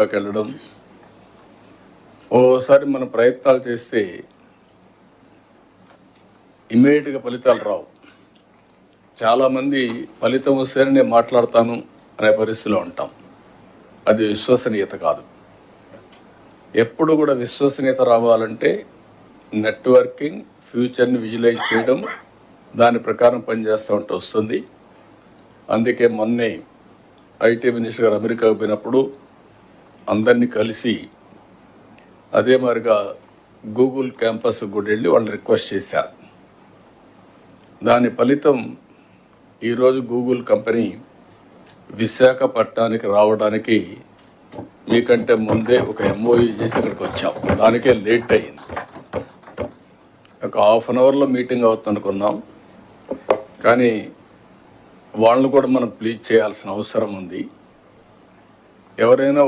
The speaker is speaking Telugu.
అమెరికాకి వెళ్ళడం. ఓసారి మనం ప్రయత్నాలు చేస్తే ఇమ్మీడియట్గా ఫలితాలు రావు. చాలామంది ఫలితం వస్తేనే నేను మాట్లాడతాను అనే పరిస్థితిలో ఉంటాం. అది విశ్వసనీయత కాదు. ఎప్పుడు కూడా విశ్వసనీయత రావాలంటే నెట్వర్కింగ్, ఫ్యూచర్ని విజువలైజ్ చేయడం, దాని ప్రకారం పనిచేస్తూ ఉంటే వస్తుంది. అందుకే మొన్నే ఐటీ మినిస్టర్ గారు అమెరికాకు పోయినప్పుడు అందరినీ కలిసి అదే మాదిరిగా గూగుల్ క్యాంపస్ కూడా వెళ్ళి వాళ్ళు రిక్వెస్ట్ చేశారు. దాని ఫలితం ఈరోజు గూగుల్ కంపెనీ విశాఖపట్నానికి రావడానికి మీకంటే ముందే ఒక ఎంఓయూ చేసి ఇక్కడికి వచ్చాం. దానికే లేట్ అయ్యింది. ఒక హాఫ్ అన్ అవర్లో మీటింగ్ అవుతుంది అనుకున్నాం, కానీ వాళ్ళని కూడా మనం ప్లీజ్ చేయాల్సిన అవసరం ఉంది. ఎవరైనా